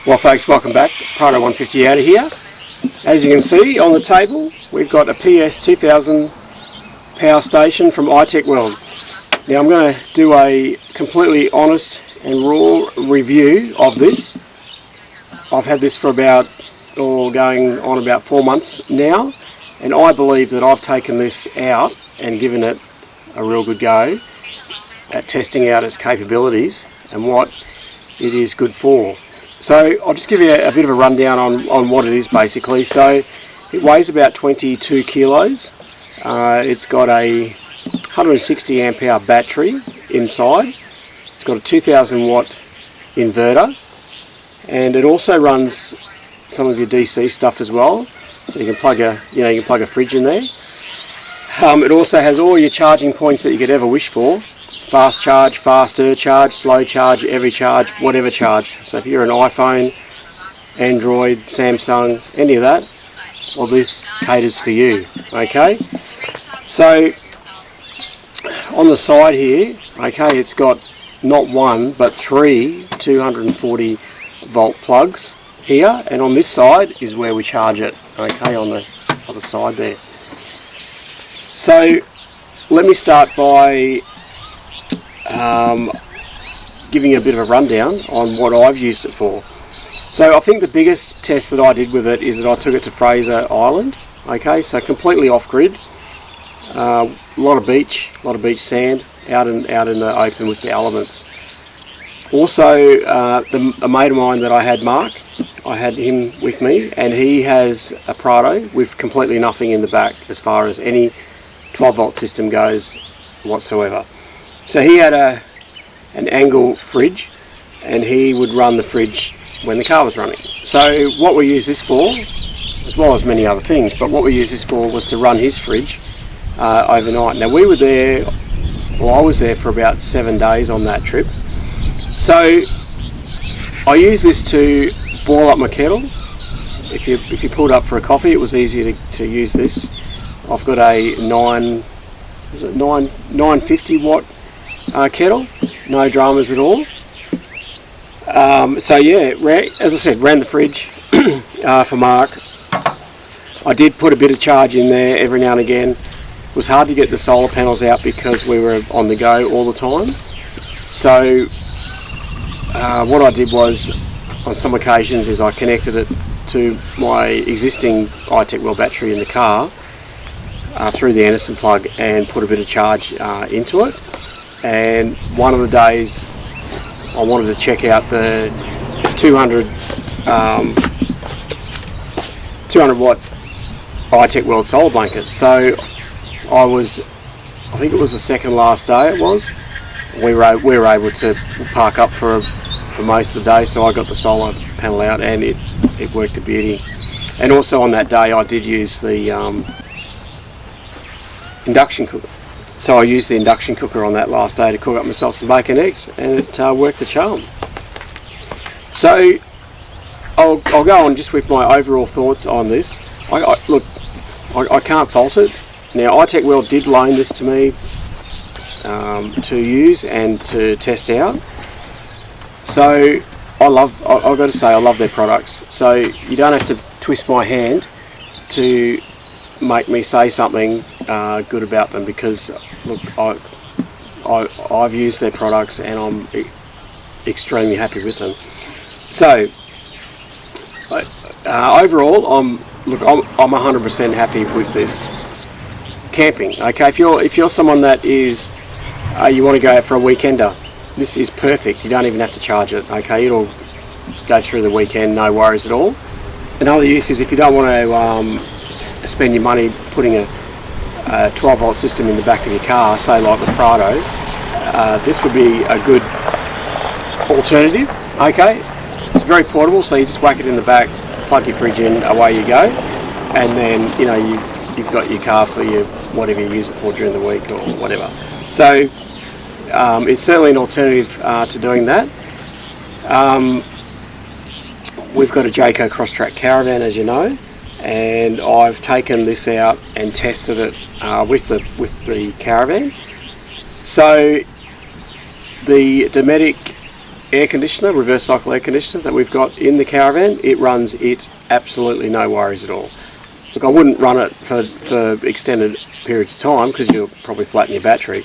Well folks, welcome back. Proto 150 out of here. As you can see on the table, we've got a PS2000 Power Station from ITECHWORLD. Now I'm going to do a completely honest and raw review of this. I've had this for going on about 4 months now, and I believe that I've taken this out and given it a real good go at testing out its capabilities and what it is good for. So I'll just give you a bit of a rundown on what it is basically. So it weighs about 22 kilos. It's got a 160 amp hour battery inside. It's got a 2000 watt inverter, and it also runs some of your DC stuff as well. So you can plug a fridge in there. It also has all your charging points that you could ever wish for. Fast charge, faster charge, slow charge, every charge, whatever charge. So if you're an iPhone, Android, Samsung, any of that, well, this caters for you. Okay, so on the side here, okay, it's got not one but 3 240 volt plugs here, and on this side is where we charge it. Okay, on the other side there. So let me start by giving you a bit of a rundown on what I've used it for. So I think the biggest test that I did with it is that I took it to Fraser Island. Okay, so completely off-grid, a lot of beach sand, out in the open with the elements. Also, a mate of mine that I had, Mark, I had him with me, and he has a Prado with completely nothing in the back as far as any 12 volt system goes whatsoever. So he had an angle fridge, and he would run the fridge when the car was running. So what we use this for, as well as many other things, but what we used this for was to run his fridge overnight. Now we were there, well, I was there for about 7 days on that trip. So I use this to boil up my kettle. If you pulled up for a coffee, it was easier to use this. I've got a 950 watt kettle, no dramas at all. So yeah, as I said, ran the fridge for Mark. I did put a bit of charge in there every now and again. It was hard to get the solar panels out because we were on the go all the time. So what I did was, on some occasions, is I connected it to my existing ITECHWORLD battery in the car through the Anderson plug and put a bit of charge into it. And one of the days I wanted to check out the 200 watt ITECHWORLD solar blanket. So I think it was the second last day it was. We were able to park up for most of the day, so I got the solar panel out and it worked a beauty. And also on that day I did use the induction cooker. So I used the induction cooker on that last day to cook up myself some bacon eggs, and it worked a charm. So I'll go on just with my overall thoughts on this. I can't fault it. Now ITECHWORLD did loan this to me to use and to test out. So I've got to say I love their products. So you don't have to twist my hand to make me say something good about them, because look, I've used their products and I'm extremely happy with them. So overall, I'm 100% happy with this. Camping, okay. If you're someone that is you want to go out for a weekender, this is perfect. You don't even have to charge it. Okay, it'll go through the weekend, no worries at all. Another use is if you don't want to spend your money putting a 12 volt system in the back of your car, say like the Prado, this would be a good alternative. Okay, it's very portable, so you just whack it in the back, plug your fridge in, away you go, and then you've got your car for your whatever you use it for during the week or whatever. So it's certainly an alternative to doing that. We've got a Jayco Crosstrak caravan, as you know, and I've taken this out and tested it with the caravan. So the Dometic air conditioner, reverse cycle air conditioner that we've got in the caravan. It runs it absolutely no worries at all. Look, I wouldn't run it for extended periods of time because you'll probably flatten your battery.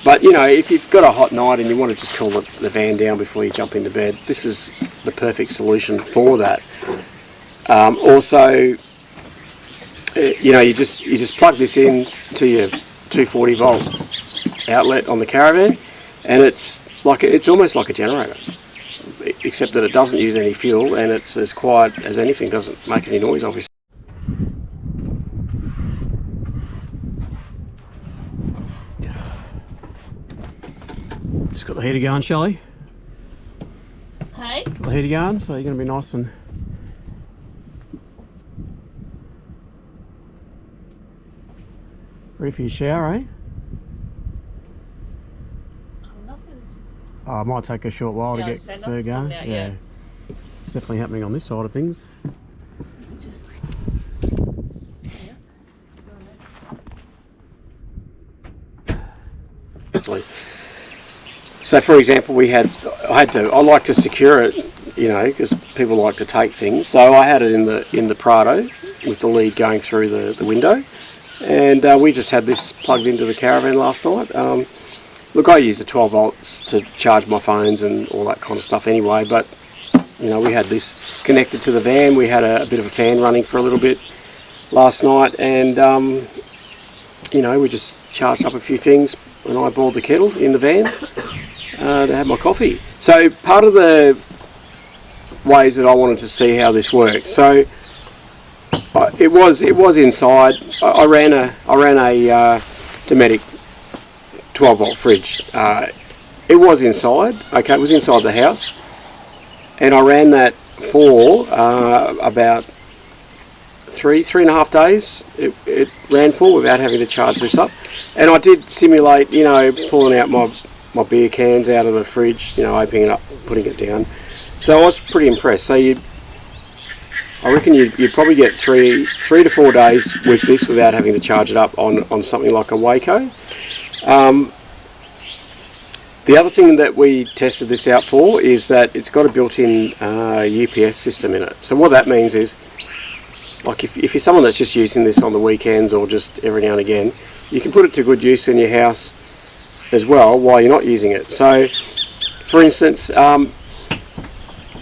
But you know, if you've got a hot night and you want to just cool the van down before you jump into bed, this is the perfect solution for that. Also, you know, you just plug this in to your 240 volt outlet on the caravan, and it's almost like a generator, except that it doesn't use any fuel and it's as quiet as anything, doesn't make any noise obviously. Just got the heater going, Shelley. Hey? Got the heater going, so you're going to be nice and ready for your shower, eh? Oh, it might take a short while to get going. Yeah. It's definitely happening on this side of things. So for example, I like to secure it, you know, because people like to take things. So I had it in the Prado with the lead going through the window, and we just had this plugged into the caravan last night. Look, I use the 12 volts to charge my phones and all that kind of stuff anyway, but you know, we had this connected to the van. We had a bit of a fan running for a little bit last night, and you know, we just charged up a few things and I boiled the kettle in the van to have my coffee. So part of the ways that I wanted to see how this worked, so it was inside. I ran a Dometic 12 volt fridge. It was inside, okay, it was inside the house, and I ran that for about three and a half days. It ran for without having to charge this up, and I did simulate, you know, pulling out my beer cans out of the fridge, you know, opening it up, putting it down. So I was pretty impressed. So I reckon you'd probably get three to 4 days with this without having to charge it up on something like a Jayco. The other thing that we tested this out for is that it's got a built-in UPS system in it. So what that means is, like if you're someone that's just using this on the weekends or just every now and again, you can put it to good use in your house as well while you're not using it. So for instance,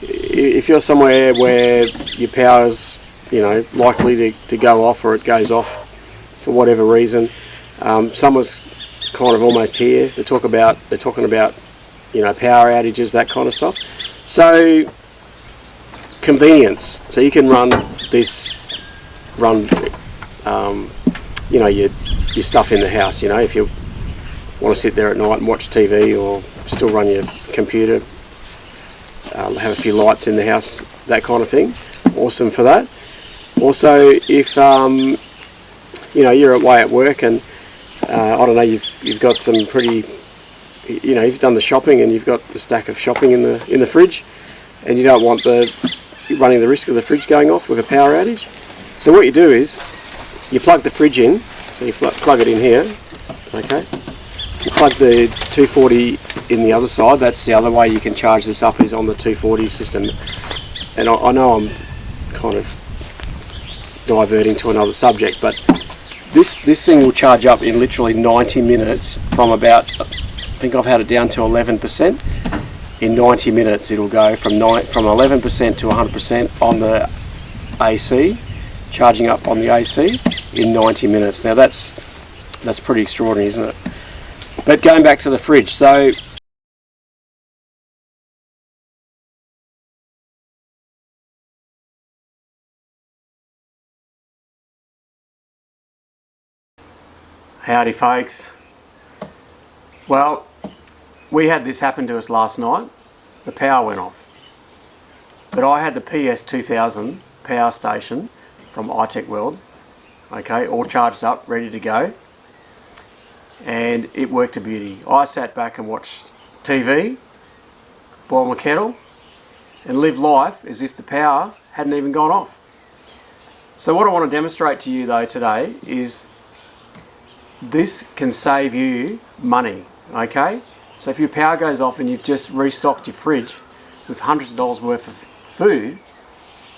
if you're somewhere where your power's, you know, likely to go off, or it goes off for whatever reason, summer's kind of almost here. They're talking about, you know, power outages, that kind of stuff. So convenience. So you can run you know, your stuff in the house. You know, if you want to sit there at night and watch TV, or still run your computer, have a few lights in the house, that kind of thing. Awesome for that. Also, if you know, you're away at work and I don't know, you've got some pretty, you know, you've done the shopping and you've got a stack of shopping in the fridge, and you don't want running the risk of the fridge going off with a power outage. So what you do is you plug the fridge in. So you plug it in here, okay. You plug the 240 in the other side. That's the other way you can charge this up, is on the 240 system. And I know I'm kind of diverting to another subject, but this thing will charge up in literally 90 minutes from about, I think I've had it down to 11%. In 90 minutes it'll go from 11% to 100% on the AC, charging up on the AC in 90 minutes. Now that's pretty extraordinary, isn't it? But going back to the fridge, so howdy folks. Well, we had this happen to us last night. The power went off, but I had the PS2000 Power Station from ITECHWORLD, okay, all charged up, ready to go, and it worked a beauty. I sat back and watched TV, boiled my kettle, and lived life as if the power hadn't even gone off. So what I want to demonstrate to you though today is this can save you money, okay? So if your power goes off and you've just restocked your fridge, with hundreds of dollars worth of food,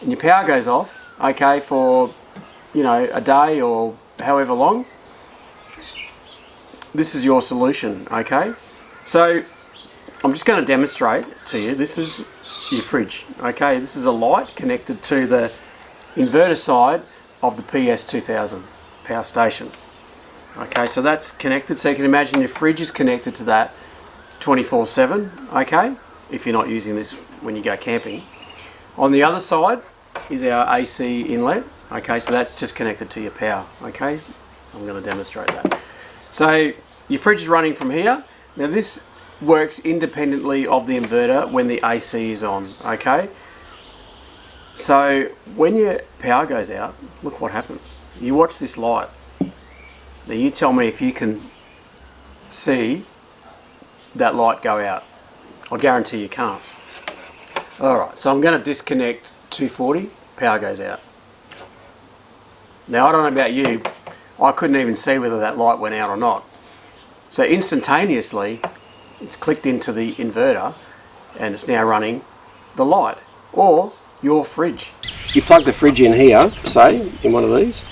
and your power goes off, okay, for, you know, a day or however long, this is your solution, okay? So I'm just going to demonstrate to you. This is your fridge, okay? This is a light connected to the inverter side of the PS2000 power station. Okay, so that's connected, so you can imagine your fridge is connected to that 24/7, okay, if you're not using this when you go camping. On the other side is our AC inlet, okay, so that's just connected to your power, okay? I'm going to demonstrate that. So your fridge is running from here. Now this works independently of the inverter when the AC is on, okay? So when your power goes out, look what happens. You watch this light. Now you tell me if you can see that light go out. I guarantee you can't. Alright, so I'm going to disconnect 240, power goes out. Now I don't know about you, I couldn't even see whether that light went out or not. So instantaneously, it's clicked into the inverter and it's now running the light, or your fridge. You plug the fridge in here, say, in one of these.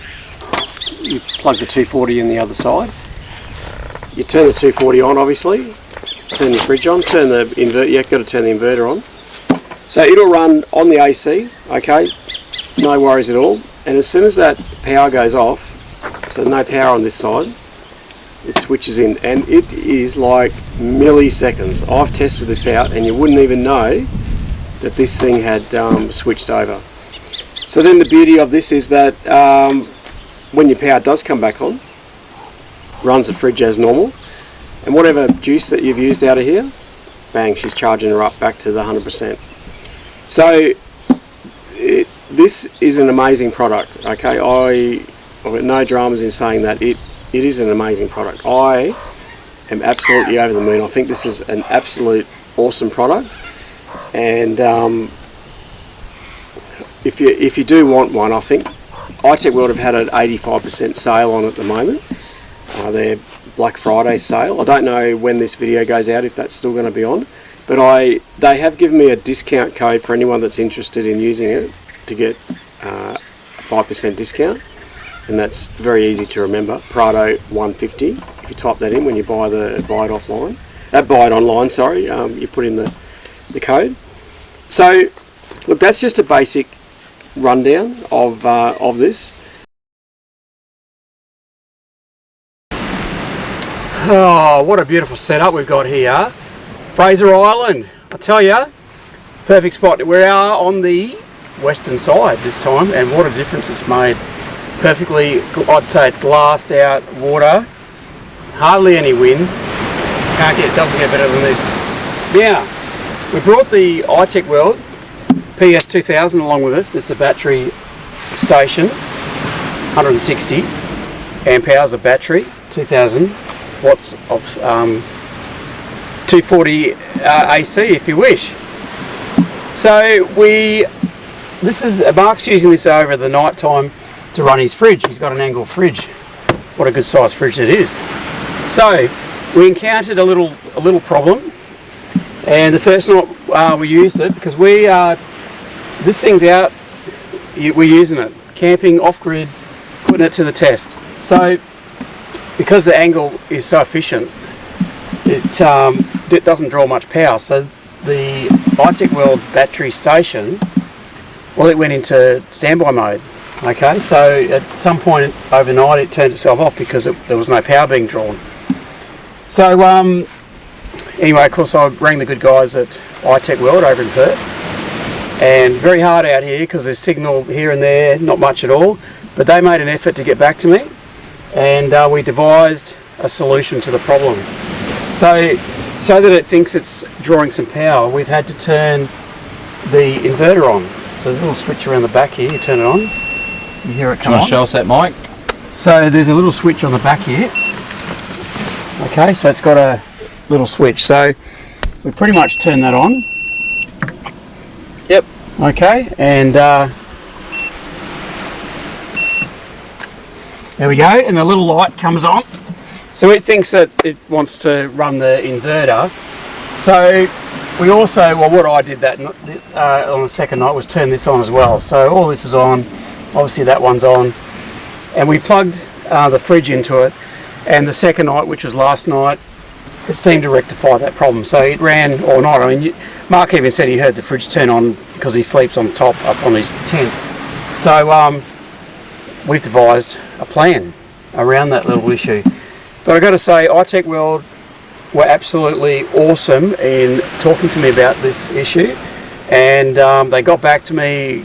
You plug the 240 in the other side. You turn the 240 on, obviously. Turn your fridge on. Turn the inverter. You've got to turn the inverter on. So it'll run on the AC. Okay, no worries at all. And as soon as that power goes off, so no power on this side, it switches in, and it is like milliseconds. I've tested this out, and you wouldn't even know that this thing had switched over. So then the beauty of this is that when your power does come back on, runs the fridge as normal, and whatever juice that you've used out of here, bang, she's charging her up back to the 100%. So this is an amazing product, okay? I've got no dramas in saying that it is an amazing product. I am absolutely over the moon. I think this is an absolute awesome product, and if you do want one, I think ITECHWORLD have had an 85% sale on at the moment. Their Black Friday sale. I don't know when this video goes out if that's still going to be on, but they have given me a discount code for anyone that's interested in using it to get a 5% discount, and that's very easy to remember. Prado 150. If you type that in when you buy it offline, buy it online. Sorry, you put in the code. So look, that's just a basic rundown of this. Oh, what a beautiful setup we've got here. Fraser Island, I tell you, perfect spot. We are on the western side this time, and what a difference it's made. Perfectly, I'd say it's glassed out water, hardly any wind. Doesn't get better than this. Now, we brought the ITECHWORLD PS2000 along with us. It's a battery station, 160 amp hours of battery, 2000 watts of 240 AC if you wish. So Mark's using this over the night time to run his fridge. He's got an angle fridge. What a good size fridge it is. So we encountered a little problem, and the first night we used it, because this thing's out, we're using it, camping, off-grid, putting it to the test. So because the angle is so efficient, it doesn't draw much power. So the ITECHWORLD battery station, well, it went into standby mode. Okay, so at some point overnight it turned itself off because there was no power being drawn. So anyway, of course I rang the good guys at ITECHWORLD over in Perth, and very hard out here because there's signal here and there, not much at all, but they made an effort to get back to me, and we devised a solution to the problem. So that it thinks it's drawing some power, we've had to turn the inverter on. So there's a little switch around the back here, you turn it on, you hear it come on. Do you want to show us that, Mike? So there's a little switch on the back here. Okay, so it's got a little switch. So we pretty much turn that on. Yep. Okay, and there we go, and the little light comes on. So it thinks that it wants to run the inverter. So we also, well, what I did that on the second night was turn this on as well. So all this is on, obviously that one's on, and we plugged the fridge into it, and the second night, which was last night, it seemed to rectify that problem. So it ran all night. I mean, Mark even said he heard the fridge turn on because he sleeps on top up on his tent. So we've devised a plan around that little issue. But I've got to say, ITECHWORLD were absolutely awesome in talking to me about this issue, and they got back to me.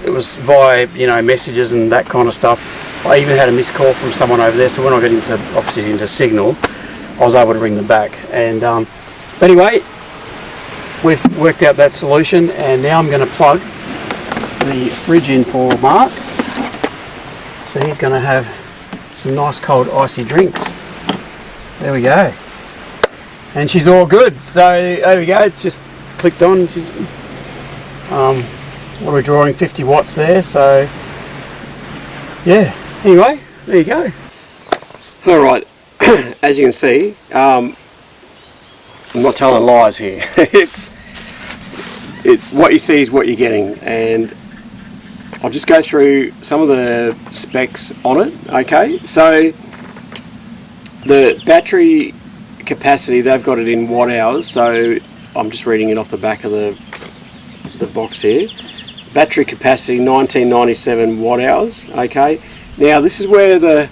It was via, you know, messages and that kind of stuff. I even had a missed call from someone over there, so when I got into, obviously into Signal, I was able to ring them back. And but anyway, we've worked out that solution, and now I'm going to plug the fridge in for Mark, so he's going to have some nice cold icy drinks. There we go. And she's all good. So there we go. It's just clicked on. What are we drawing? 50 watts there. So yeah. Anyway, there you go. All right. As you can see, I'm not telling lies here. What you see is what you're getting, and I'll just go through some of the specs on it. Okay. So the battery capacity, they've got it in watt hours, so I'm just reading it off the back of the box here. Battery capacity 1997 watt hours. Okay, now this is where the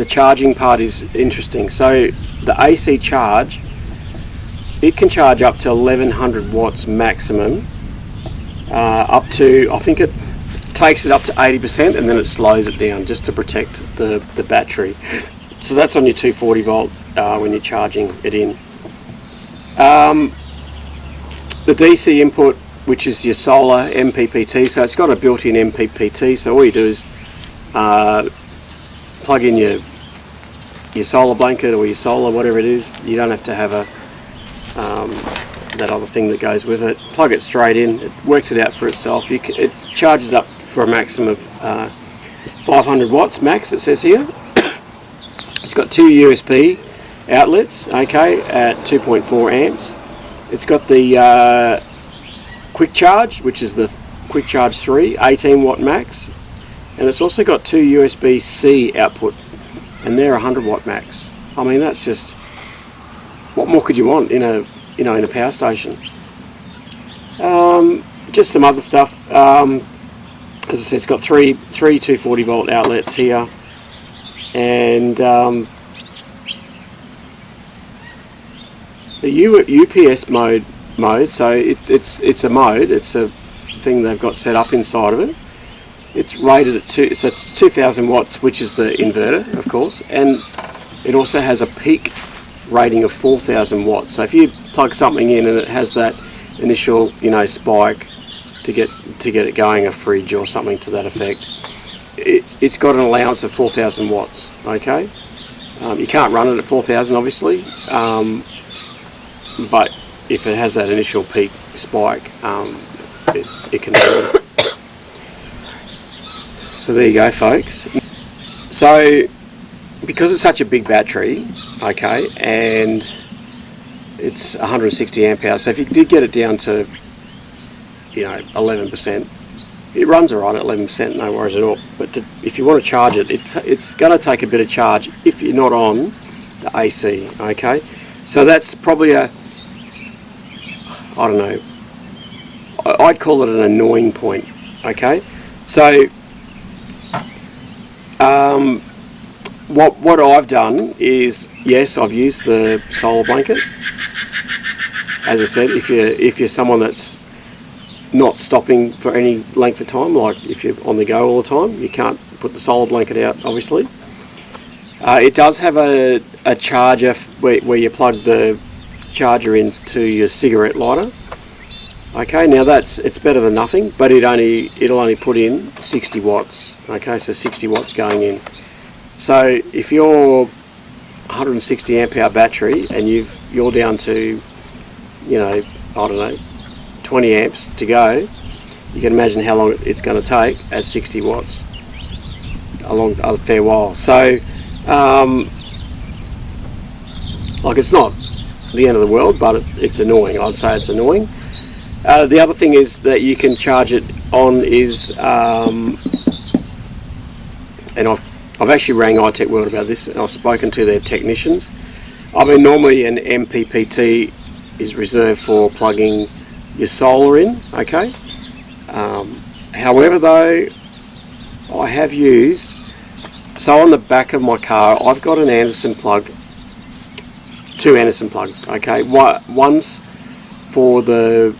charging part is interesting. So the AC charge, it can charge up to 1100 watts maximum, up to, I think it takes it up to 80%, and then it slows it down just to protect the battery. So that's on your 240 volt when you're charging it in. The DC input, which is your solar MPPT, so it's got a built-in MPPT, so all you do is plug in your solar blanket or your solar, whatever it is. You don't have to have that other thing that goes with it. Plug it straight in, it works it out for itself. It charges up for a maximum of 500 watts max, it says here. It's got two USB outlets, okay, at 2.4 amps. It's got the quick charge, which is the quick charge 3, 18 watt max, and it's also got two USB-C output, and they're 100 watt max. I mean, that's just, what more could you want in a in a power station? Just some other stuff. As I said, it's got three 240 volt outlets here, and the UPS mode. So it's a mode. It's a thing they've got set up inside of it. It's rated at so it's 2000 watts, which is the inverter, of course, and it also has a peak rating of 4000 watts. So if you plug something in and it has that initial, spike to get it going, a fridge or something to that effect, it's got an allowance of 4000 watts. Okay, you can't run it at 4000, obviously, but if it has that initial peak spike, it can do it. So there you go, folks. So because it's such a big battery, okay, and it's 160 amp hours, so if you did get it down to 11%, it runs alright at 11%, no worries at all. But if you want to charge it, it's going to take a bit of charge if you're not on the AC, okay. So that's probably I don't know, I'd call it an annoying point, okay. So what I've done is, yes, I've used the solar blanket. As I said, if you're someone that's not stopping for any length of time, like if you're on the go all the time, you can't put the solar blanket out, obviously. It does have a charger where you plug the charger into your cigarette lighter. Okay, now it's better than nothing, but it'll only put in 60 watts. Okay, so 60 watts going in. So if you're 160 amp hour battery and you're down to, I don't know, 20 amps to go, you can imagine how long it's going to take at 60 watts. A fair while. So, it's not the end of the world, but it's annoying. I'd say it's annoying. The other thing is that you can charge it on is, and I've actually rang ITECHWORLD about this, and I've spoken to their technicians. I mean, normally an MPPT is reserved for plugging your solar in, okay? However though, I have used, so on the back of my car, I've got an Anderson plug, 2 Anderson plugs, okay? One's for the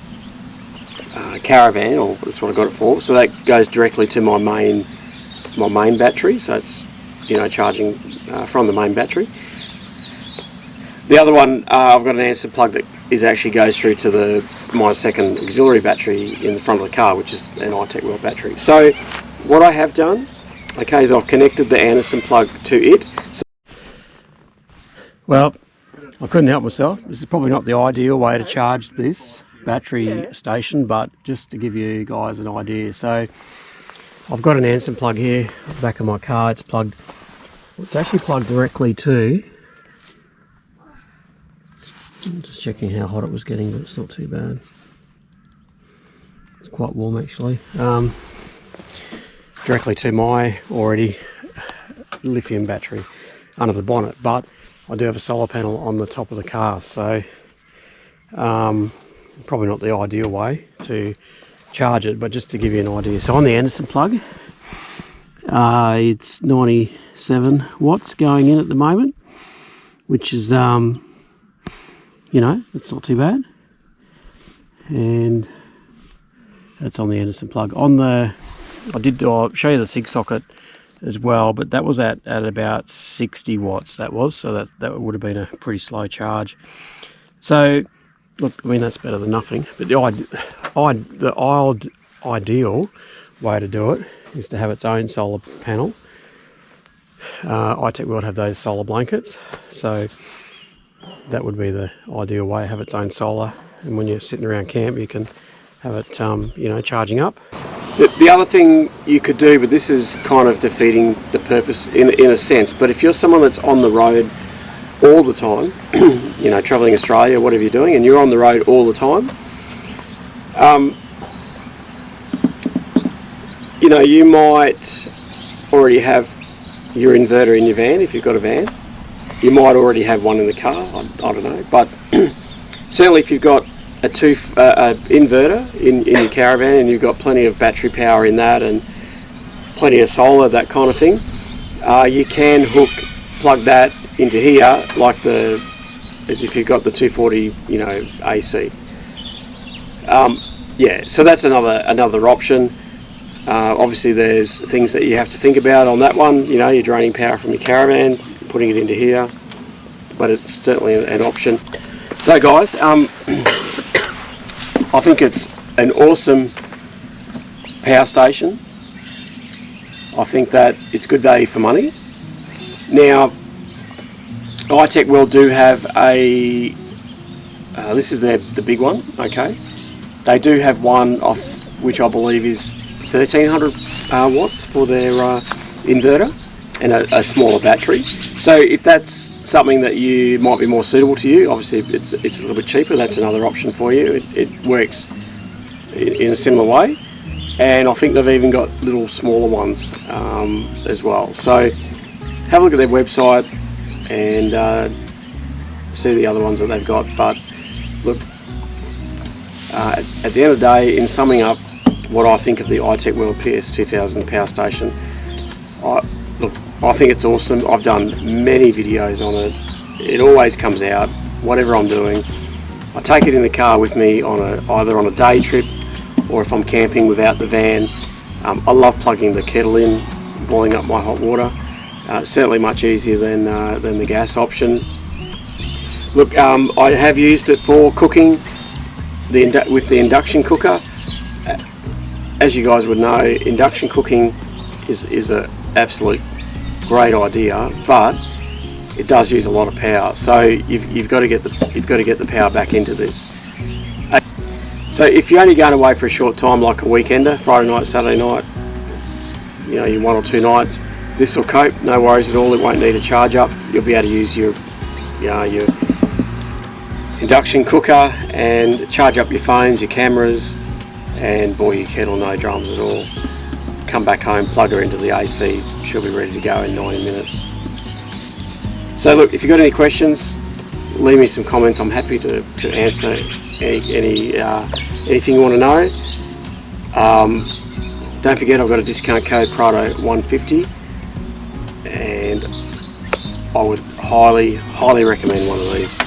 caravan, or that's what I got it for, so that goes directly to my main battery, so it's, you know, charging from the main battery. The other one, I've got an Anderson plug that actually goes through to my second auxiliary battery in the front of the car, which is an ITECHWORLD battery. So what I have done, okay, is I've connected the Anderson plug to it. Well, I couldn't help myself. This is probably not the ideal way to charge this battery station, but just to give you guys an idea. So I've got an Anderson plug here at the back of my car. It's actually plugged directly to, I'm just checking how hot it was getting, but it's not too bad. It's quite warm actually. Directly to my already lithium battery under the bonnet, but I do have a solar panel on the top of the car, so probably not the ideal way to charge it, but just to give you an idea. So on the Anderson plug, it's 97 watts going in at the moment, which is you know, it's not too bad, and that's on the Anderson plug. On the, I'll show you the SIG socket as well, but that was at about 60 watts. That was, so that would have been a pretty slow charge. So look, I mean, that's better than nothing. But the ideal way to do it is to have its own solar panel. ITECHWORLD have those solar blankets, so that would be the ideal way, have its own solar, and when you're sitting around camp you can have it you know, charging up. The other thing you could do, but this is kind of defeating the purpose in a sense, but if you're someone that's on the road all the time, you know, travelling Australia, whatever you're doing, and you're on the road all the time, you know, you might already have your inverter in your van if you've got a van. You might already have one in the car, I don't know, but certainly if you've got a inverter in your caravan and you've got plenty of battery power in that and plenty of solar, that kind of thing, you can plug that into here like as if you've got the 240, you know, AC. Yeah, so that's another option. Obviously there's things that you have to think about on that one. You know, you're draining power from your caravan, putting it into here, but it's certainly an option. So guys, I think it's an awesome power station. I think that it's good value for money. Now, ITECHWORLD do have a, this is the big one, okay. They do have one off, which I believe is 1300 watts for their inverter and a smaller battery. So if that's something that you might be more suitable to you, obviously it's a little bit cheaper, that's another option for you. It works in a similar way, and I think they've even got little smaller ones as well. So have a look at their website and see the other ones that they've got. But look, at the end of the day, in summing up what I think of the ITECHWORLD PS2000 Power Station, I think it's awesome. I've done many videos on it. It always comes out, whatever I'm doing. I take it in the car with me either on a day trip or if I'm camping without the van. I love plugging the kettle in, boiling up my hot water. Certainly much easier than the gas option. Look, I have used it for cooking with the induction cooker. As you guys would know, induction cooking is an absolute great idea, but it does use a lot of power. So you've got to get the power back into this. So if you're only going away for a short time, like a weekender, Friday night, Saturday night, you know, your 1 or 2 nights, this will cope, no worries at all. It won't need a charge up. You'll be able to use your induction cooker, and charge up your phones, your cameras, and boil your kettle, no dramas at all. Come back home, plug her into the AC, she'll be ready to go in 90 minutes. So look, if you've got any questions, leave me some comments. I'm happy to answer anything you want to know. Don't forget, I've got a discount code Prado150, and I would highly recommend one of these.